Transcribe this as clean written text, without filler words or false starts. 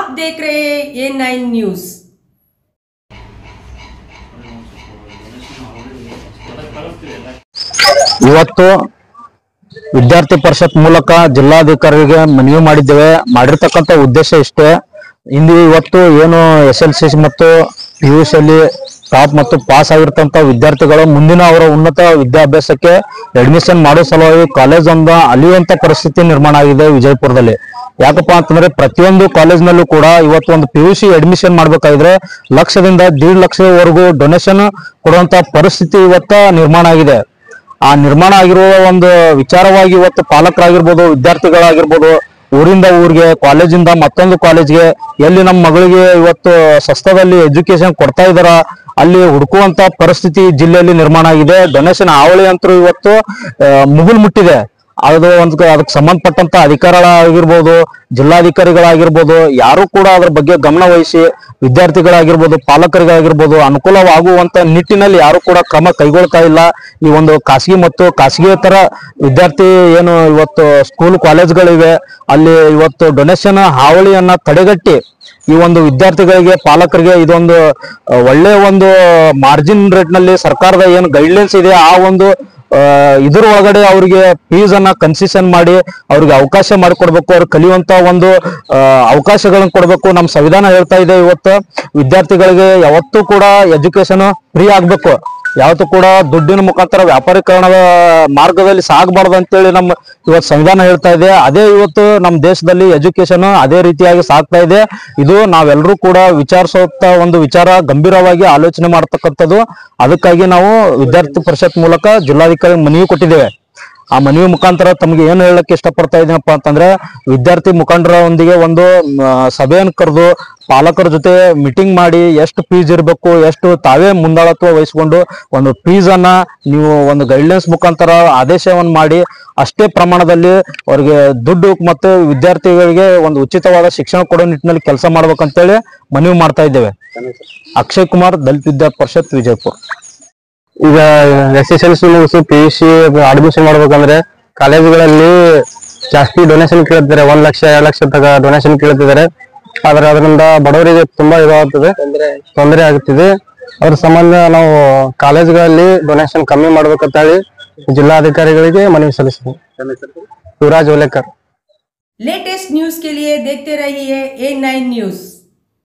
आप देख रहे हैं A9 न्यूज। ಇವತ್ತು ವಿದ್ಯಾರ್ಥಿ ಪರಿಷತ್ ಮೂಲಕ ಜಿಲ್ಲಾಧಿಕಾರಿಗೆ ಮನವಿ ಮಾಡಿರ್ತಕ್ಕಂಥ ಉದ್ದೇಶ ಇಷ್ಟೇ. ಇವತ್ತು ಏನು SLC ಮತ್ತು PUC ಅಲ್ಲಿ ಟಾಪ್ ಮತ್ತು ಪಾಸ್ ಆಗಿರ್ತಂತ ವಿದ್ಯಾರ್ಥಿಗಳು ಮುಂದಿನ ಅವರ ಉನ್ನತ ವಿದ್ಯಾಭ್ಯಾಸಕ್ಕೆ ಅಡ್ಮಿಷನ್ ಮಾಡೋ ಸಲುವಾಗಿ ಕಾಲೇಜ್ ಒಂದು ಅಲಿಯುವಂತ ಪರಿಸ್ಥಿತಿ ನಿರ್ಮಾಣ ಆಗಿದೆ ವಿಜಯಪುರದಲ್ಲಿ. ಯಾಕಪ್ಪ ಅಂತಂದ್ರೆ ಪ್ರತಿಯೊಂದು ಕಾಲೇಜ್ನಲ್ಲೂ ಕೂಡ ಇವತ್ತು ಒಂದು PUC ಅಡ್ಮಿಷನ್ ಮಾಡ್ಬೇಕಾದ್ರೆ ಲಕ್ಷದಿಂದ 1.5 ಲಕ್ಷದವರೆಗೂ ಡೊನೇಷನ್ ಕೊಡುವಂತ ಪರಿಸ್ಥಿತಿ ಇವತ್ತ ನಿರ್ಮಾಣ ಆಗಿದೆ. ಆ ನಿರ್ಮಾಣ ಆಗಿರುವ ಒಂದು ವಿಚಾರವಾಗಿ ಇವತ್ತು ಪಾಲಕರಾಗಿರ್ಬೋದು, ವಿದ್ಯಾರ್ಥಿಗಳಾಗಿರ್ಬೋದು, ಊರಿಂದ ಊರಿಗೆ, ಕಾಲೇಜಿಂದ ಮತ್ತೊಂದು ಕಾಲೇಜ್ಗೆ ಎಲ್ಲಿ ನಮ್ಮ ಮಗಳಿಗೆ ಇವತ್ತು ಸಸ್ತದಲ್ಲಿ ಎಜುಕೇಶನ್ ಕೊಡ್ತಾ ಇದಾರ ಅಲ್ಲಿ ಹುಡುಕುವಂತ ಪರಿಸ್ಥಿತಿ ಜಿಲ್ಲೆಯಲ್ಲಿ ನಿರ್ಮಾಣ ಆಗಿದೆ. ಡೊನೇಷನ್ ಹಾವಳಿ ಅಂತೂ ಇವತ್ತು ಮುಗುಲ್ ಮುಟ್ಟಿದೆ. ಅದಕ್ಕೆ ಸಂಬಂಧಪಟ್ಟಂತ ಅಧಿಕಾರಿಗಳಾಗಿರ್ಬೋದು, ಜಿಲ್ಲಾಧಿಕಾರಿಗಳಾಗಿರ್ಬೋದು, ಯಾರು ಕೂಡ ಅದ್ರ ಬಗ್ಗೆ ಗಮನ ವಹಿಸಿ ವಿದ್ಯಾರ್ಥಿಗಳಾಗಿರ್ಬೋದು, ಪಾಲಕರಿಗಾಗಿರ್ಬೋದು ಅನುಕೂಲವಾಗುವಂತ ನಿಟ್ಟಿನಲ್ಲಿ ಯಾರು ಕೂಡ ಕ್ರಮ ಕೈಗೊಳ್ತಾ ಇಲ್ಲ. ಈ ಒಂದು ಖಾಸಗಿ ಮತ್ತು ಖಾಸಗಿಯೇತರ ವಿದ್ಯಾರ್ಥಿ ಏನು ಇವತ್ತು ಸ್ಕೂಲ್ ಕಾಲೇಜ್ಗಳಿವೆ ಅಲ್ಲಿ ಇವತ್ತು ಡೊನೇಷನ್ ಹಾವಳಿಯನ್ನ ತಡೆಗಟ್ಟಿ ಈ ಒಂದು ವಿದ್ಯಾರ್ಥಿಗಳಿಗೆ, ಪಾಲಕರಿಗೆ ಇದೊಂದು ಒಳ್ಳೆ ಒಂದು ಮಾರ್ಜಿನ್ ರೇಟ್ ನಲ್ಲಿ ಸರ್ಕಾರದ ಏನು ಗೈಡ್ಲೈನ್ಸ್ ಇದೆ ಆ ಒಂದು ಇದ್ರ ಒಳಗಡೆ ಅವ್ರಿಗೆ ಫೀಸ್ ಅನ್ನ ಕನ್ಸೆಷನ್ ಮಾಡಿ ಅವ್ರಿಗೆ ಅವಕಾಶ ಮಾಡಿಕೊಡ್ಬೇಕು. ಅವ್ರು ಕಲಿಯುವಂತ ಒಂದು ಅವಕಾಶಗಳನ್ನ ಕೊಡ್ಬೇಕು. ನಮ್ಮ ಸಂವಿಧಾನ ಹೇಳ್ತಾ ಇದೆ ಇವತ್ತು ವಿದ್ಯಾರ್ಥಿಗಳಿಗೆ ಯಾವತ್ತೂ ಕೂಡ ಎಜುಕೇಶನ್ ಫ್ರೀ ಆಗ್ಬೇಕು. ಯಾವತ್ತೂ ಕೂಡ ದುಡ್ಡಿನ ಮುಖಾಂತರ ವ್ಯಾಪಾರೀಕರಣದ ಮಾರ್ಗದಲ್ಲಿ ಸಾಗಬಾರ್ದು ಅಂತೇಳಿ ನಮ್ಮ ಇವತ್ತು ಸಂವಿಧಾನ ಹೇಳ್ತಾ ಇದೆ. ಅದೇ ಇವತ್ತು ನಮ್ಮ ದೇಶದಲ್ಲಿ ಎಜುಕೇಶನ್ ಅದೇ ರೀತಿಯಾಗಿ ಸಾಗ್ತಾ ಇದೆ. ಇದು ನಾವೆಲ್ಲರೂ ಕೂಡ ವಿಚಾರಿಸುವಂತ ಒಂದು ವಿಚಾರ, ಗಂಭೀರವಾಗಿ ಆಲೋಚನೆ ಮಾಡ್ತಕ್ಕಂಥದ್ದು. ಅದಕ್ಕಾಗಿ ನಾವು ವಿದ್ಯಾರ್ಥಿ ಪರಿಷತ್ ಮೂಲಕ ಜಿಲ್ಲಾಧಿಕಾರಿ ಮನವಿ ಕೊಟ್ಟಿದ್ದೇವೆ. ಆ ಮನವಿ ಮುಖಾಂತರ ತಮಗೆ ಏನು ಹೇಳಕ್ಕೆ ಇಷ್ಟಪಡ್ತಾ ಇದ್ದೀನಪ್ಪ ಅಂತಂದ್ರೆ, ವಿದ್ಯಾರ್ಥಿ ಮುಖಂಡರೊಂದಿಗೆ ಒಂದು ಸಭೆಯನ್ನು ಕರೆದು ಪಾಲಕರ ಜೊತೆ ಮೀಟಿಂಗ್ ಮಾಡಿ ಎಷ್ಟು ಫೀಸ್ ಇರಬೇಕು, ಎಷ್ಟು ತಾವೇ ಮುಂದಾಳತ್ವ ವಹಿಸಿಕೊಂಡು ಒಂದು ಫೀಸ್ ಅನ್ನ ನೀವು ಒಂದು ಗೈಡ್ಲೈನ್ಸ್ ಮುಖಾಂತರ ಆದೇಶವನ್ನು ಮಾಡಿ ಅಷ್ಟೇ ಪ್ರಮಾಣದಲ್ಲಿ ಅವರಿಗೆ ದುಡ್ಡು ಮತ್ತು ವಿದ್ಯಾರ್ಥಿಗಳಿಗೆ ಒಂದು ಉಚಿತವಾದ ಶಿಕ್ಷಣ ಕೊಡೋ ನಿಟ್ಟಿನಲ್ಲಿ ಕೆಲಸ ಮಾಡ್ಬೇಕಂತೇಳಿ ಮನವಿ ಮಾಡ್ತಾ ಇದ್ದೇವೆ. ಅಕ್ಷಯ್ ಕುಮಾರ್, ದಲಿತ ವಿದ್ಯಾ ಪರಿಷತ್, ವಿಜಯಪುರ. ಈಗ SSLC ಮುಗಿಸಿ PUC ಅಡ್ಮಿಷನ್ ಮಾಡ್ಬೇಕಂದ್ರೆ ಕಾಲೇಜುಗಳಲ್ಲಿ ಜಾಸ್ತಿ ಡೊನೇಷನ್ ಕೇಳ್ತಿದ್ದಾರೆ. 1 ಲಕ್ಷ 2 ಲಕ್ಷ ತಗ ಡೊನೇಷನ್ ಕೇಳ್ತಿದ್ದಾರೆ. ಆದ್ರೆ ಅದರಿಂದ ಬಡವರಿಗೆ ತುಂಬಾ ಇದಾಗ್ತದೆ, ತೊಂದರೆ ಆಗುತ್ತಿದೆ. ಅದ್ರ ಸಂಬಂಧ ನಾವು ಕಾಲೇಜುಗಳಲ್ಲಿ ಡೊನೇಷನ್ ಕಮ್ಮಿ ಮಾಡ್ಬೇಕಂತ ಹೇಳಿ ಜಿಲ್ಲಾಧಿಕಾರಿಗಳಿಗೆ ಮನವಿ ಸಲ್ಲಿಸಿದ್ವಿ. युवराज ओलेकर। लेटेस्ट न्यूज के लिए देखते रहिए A9 न्यूज।